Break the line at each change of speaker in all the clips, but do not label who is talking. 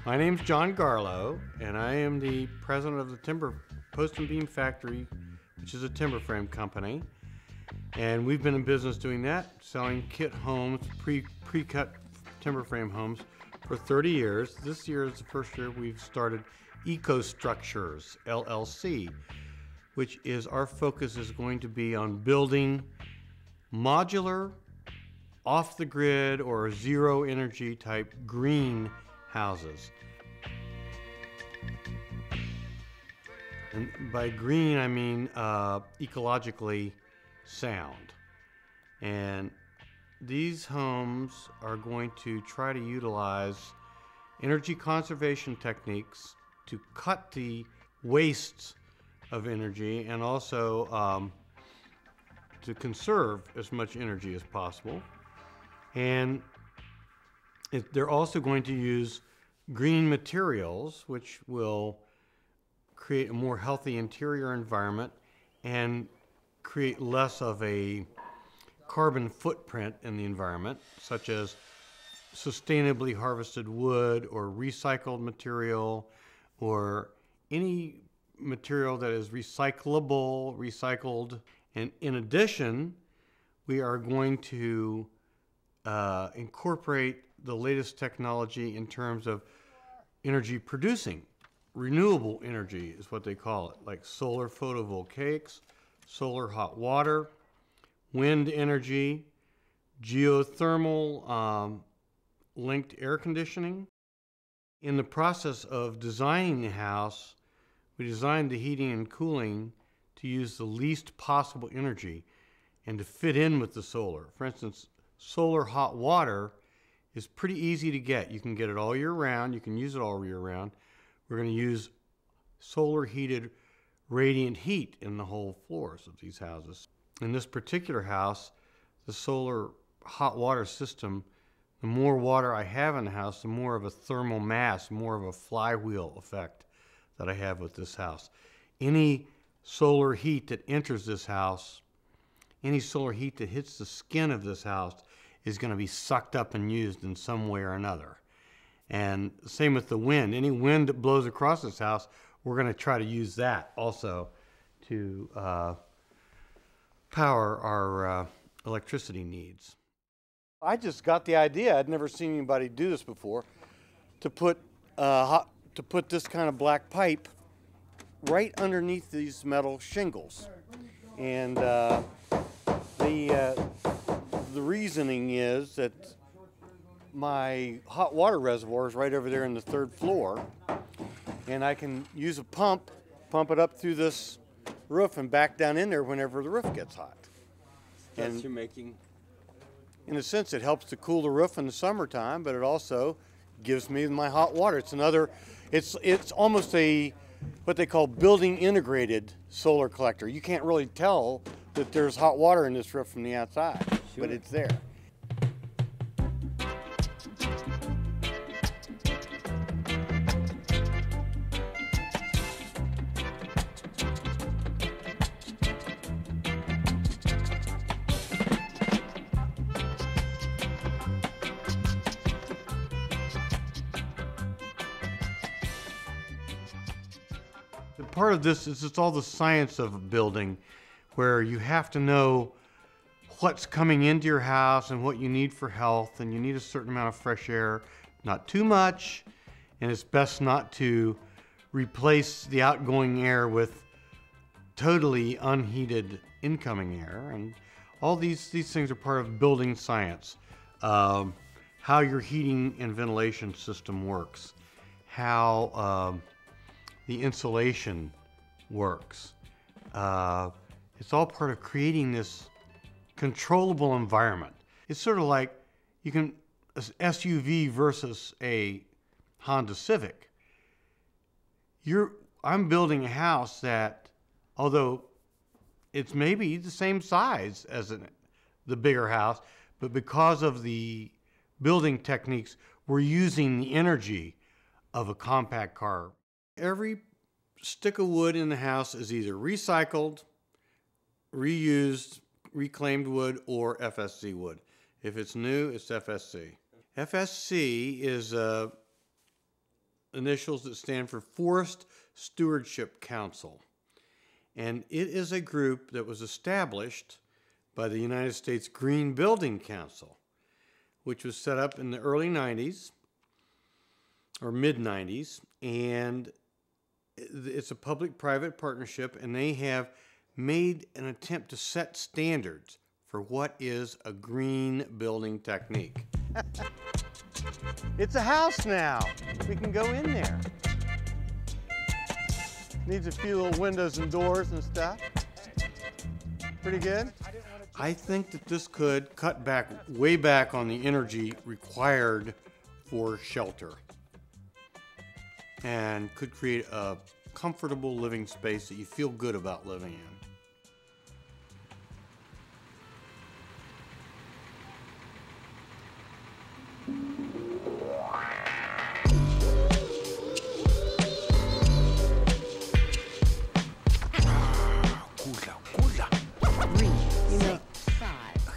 My name's John Garlow, and I am the president of the Timber Post and Beam Factory, which is a timber frame company. And we've been in business doing that, selling kit homes, pre-cut timber frame homes for 30 years. This year is the first year we've started Ecostructures, LLC, which is our focus is going to be on building modular, off-the-grid or zero-energy type green houses. And by green, I mean ecologically sound. And these homes are going to try to utilize energy conservation techniques to cut the wastes of energy and also to conserve as much energy as possible. And they're also going to use green materials, which will create a more healthy interior environment and create less of a carbon footprint in the environment, such as sustainably harvested wood or recycled material or any material that is recycled. And in addition, we are going to incorporate the latest technology in terms of energy producing. Renewable energy is what they call it, like solar photovoltaics, solar hot water, wind energy, geothermal linked air conditioning. In the process of designing the house, we designed the heating and cooling to use the least possible energy and to fit in with the solar. For instance, solar hot water is pretty easy to get. You can get it all year round. You can use it all year round. We're going to use solar heated radiant heat in the whole floors of these houses. In this particular house, the solar hot water system, the more water I have in the house, the more of a thermal mass, more of a flywheel effect that I have with this house. Any solar heat that enters this house, any solar heat that hits the skin of this house is going to be sucked up and used in some way or another. And same with the wind. Any wind that blows across this house, we're going to try to use that also to power our electricity needs. I just got the idea, I'd never seen anybody do this before, to put this kind of black pipe right underneath these metal shingles. And the reasoning is that my hot water reservoir is right over there in the third floor, and I can use a pump it up through this roof and back down in there whenever the roof gets hot.
And you're making,
in a sense, it helps to cool the roof in the summertime, but it also gives me my hot water. It's almost what they call building integrated solar collector. You can't really tell that there's hot water in this roof from the outside, but it's there. Part of this is it's all the science of building, where you have to know what's coming into your house and what you need for health, and you need a certain amount of fresh air, not too much, and it's best not to replace the outgoing air with totally unheated incoming air. And all these things are part of building science. How your heating and ventilation system works, how the insulation works. It's all part of creating this controllable environment. It's sort of like an SUV versus a Honda Civic. I'm building a house that, although it's maybe the same size as the bigger house, but because of the building techniques, we're using the energy of a compact car. Every stick of wood in the house is either recycled, reused, reclaimed wood, or FSC wood. If it's new, it's FSC. FSC is initials that stand for Forest Stewardship Council. And it is a group that was established by the United States Green Building Council, which was set up in the early 90s or mid 90s. And it's a public-private partnership, and they have made an attempt to set standards for what is a green building technique. It's a house now. We can go in there. Needs a few little windows and doors and stuff. Pretty good. I think that this could cut back, way back on the energy required for shelter, and could create a comfortable living space that you feel good about living in.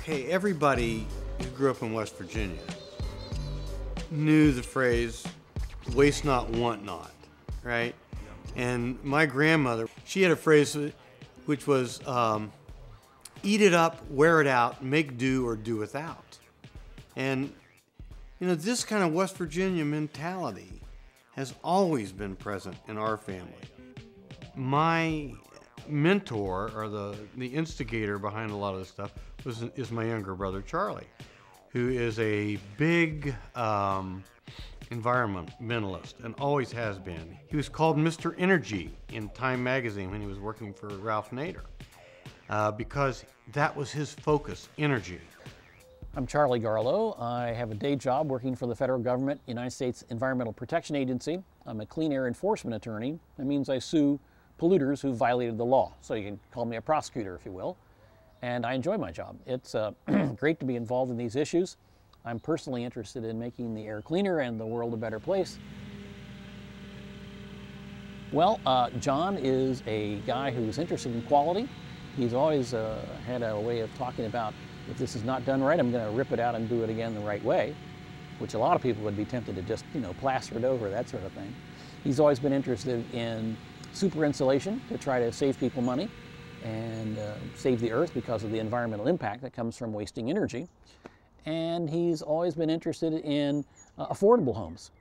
Okay, everybody who grew up in West Virginia knew the phrase, waste not, want not, right? And my grandmother, she had a phrase which was, eat it up, wear it out, make do or do without. And, you know, this kind of West Virginia mentality has always been present in our family. My mentor, or the instigator behind a lot of this stuff, is my younger brother, Charlie, who is a big environmentalist and always has been. He was called Mr. Energy in Time magazine when he was working for Ralph Nader, because that was his focus, energy.
I'm Charlie Garlow. I have a day job working for the federal government, United States Environmental Protection Agency. I'm a clean air enforcement attorney. That means I sue polluters who violated the law. So you can call me a prosecutor, if you will. And I enjoy my job. It's great to be involved in these issues. I'm personally interested in making the air cleaner and the world a better place. Well, John is a guy who's interested in quality. He's always had a way of talking about, if this is not done right, I'm going to rip it out and do it again the right way, which a lot of people would be tempted to just, you know, plaster it over, that sort of thing. He's always been interested in super insulation to try to save people money and save the earth because of the environmental impact that comes from wasting energy. And he's always been interested in affordable homes.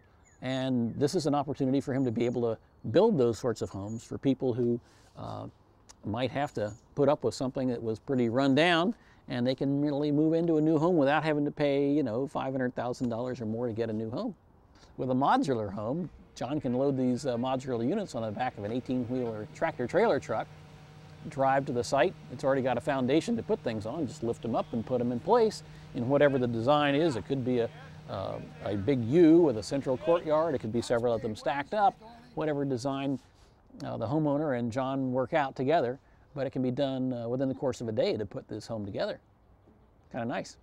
And this is an opportunity for him to be able to build those sorts of homes for people who might have to put up with something that was pretty run down, and they can really move into a new home without having to pay, you know, $500,000 or more to get a new home. With a modular home, John can load these modular units on the back of an 18-wheeler tractor-trailer truck, drive to the site. It's already got a foundation to put things on. Just lift them up and put them in place in whatever the design is. It could be a big U with a central courtyard. It could be several of them stacked up. Whatever design the homeowner and John work out together, but it can be done within the course of a day to put this home together. Kind of nice.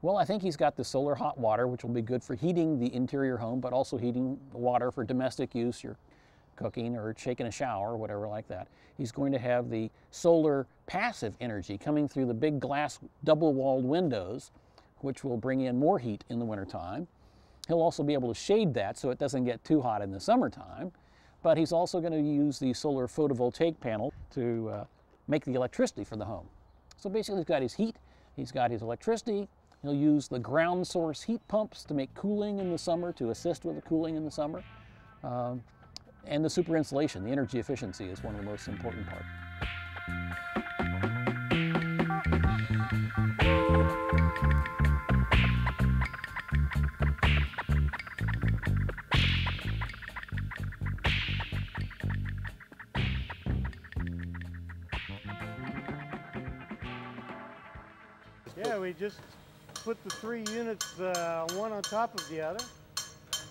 Well, I think he's got the solar hot water, which will be good for heating the interior home, but also heating water for domestic use, your cooking or taking a shower or whatever like that. He's going to have the solar passive energy coming through the big glass double-walled windows, which will bring in more heat in the wintertime. He'll also be able to shade that so it doesn't get too hot in the summertime, but he's also going to use the solar photovoltaic panel to make the electricity for the home. So basically he's got his heat, he's got his electricity. He'll use the ground source heat pumps to make cooling in the summer, to assist with the cooling in the summer. And the super insulation, the energy efficiency, is one of the most important parts.
Yeah, we just put the 3 units, one on top of the other.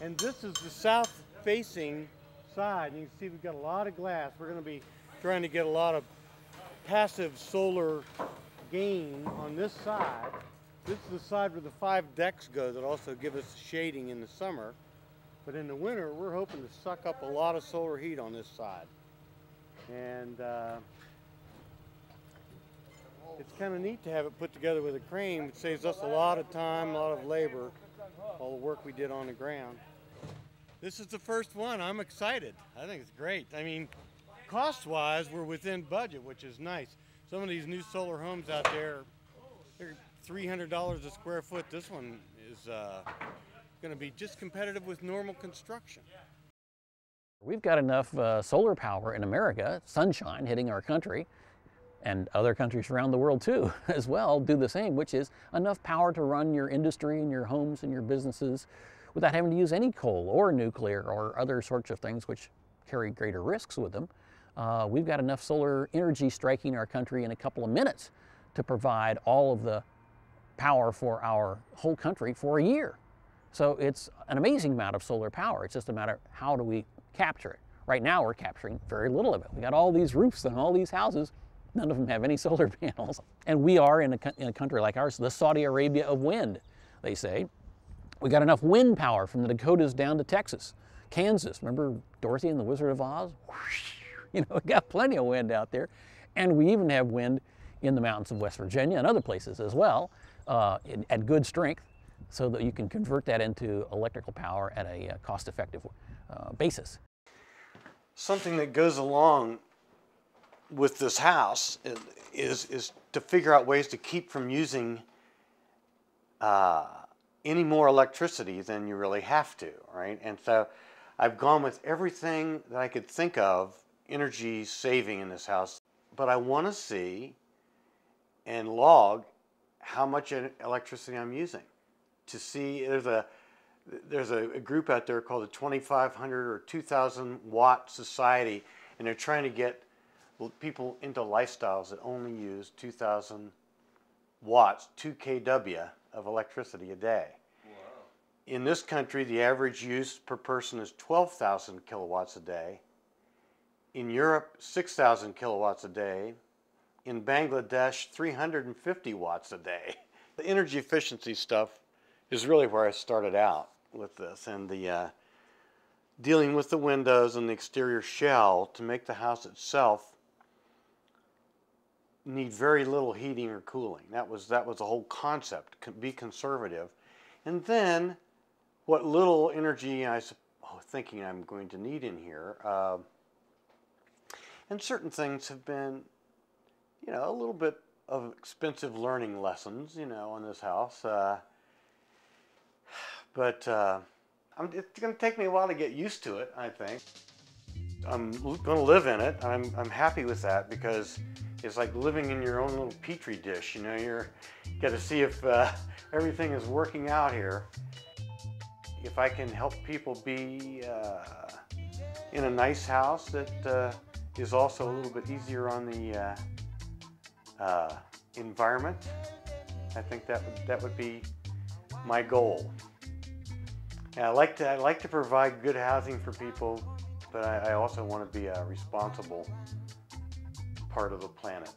And this is the south-facing side. And you can see we've got a lot of glass. We're going to be trying to get a lot of passive solar gain on this side. This is the side where the 5 decks go that also give us shading in the summer. But in the winter, we're hoping to suck up a lot of solar heat on this side. And it's kind of neat to have it put together with a crane. It saves us a lot of time, a lot of labor, all the work we did on the ground. This is the first one. I'm excited. I think it's great. I mean, cost-wise, we're within budget, which is nice. Some of these new solar homes out there, they're $300 a square foot. This one is going to be just competitive with normal construction.
We've got enough solar power in America, sunshine hitting our country, and other countries around the world too, as well, do the same, which is enough power to run your industry and your homes and your businesses without having to use any coal or nuclear or other sorts of things which carry greater risks with them. We've got enough solar energy striking our country in a couple of minutes to provide all of the power for our whole country for a year. So it's an amazing amount of solar power. It's just a matter of how do we capture it. Right now we're capturing very little of it. We got all these roofs and all these houses. None of them have any solar panels. And we are, in a country like ours, the Saudi Arabia of wind, they say. We got enough wind power from the Dakotas down to Texas, Kansas. Remember Dorothy and the Wizard of Oz? You know, we got plenty of wind out there. And we even have wind in the mountains of West Virginia and other places as well, at good strength, so that you can convert that into electrical power at a cost-effective basis.
Something that goes along with this house is to figure out ways to keep from using any more electricity than you really have to, right? And so I've gone with everything that I could think of energy saving in this house, but I want to see and log how much electricity I'm using to see. There's a group out there called the 2,500 or 2,000 watt society, and they're trying to get people into lifestyles that only use 2,000 watts, 2 kW of electricity a day. Wow. In this country, the average use per person is 12,000 kilowatts a day. In Europe, 6,000 kilowatts a day. In Bangladesh, 350 watts a day. The energy efficiency stuff is really where I started out with this, and the dealing with the windows and the exterior shell to make the house itself need very little heating or cooling. That was the whole concept. Be conservative, and then what little energy I was thinking I'm going to need in here, and certain things have been, you know, a little bit of expensive learning lessons, you know, in this house. But it's going to take me a while to get used to it, I think. I'm going to live in it. I'm happy with that, because it's like living in your own little petri dish. You know, you got to see if everything is working out here. If I can help people be in a nice house that is also a little bit easier on the environment, I think that would be my goal. And I like to provide good housing for people, but I also want to be a responsible part of the planet.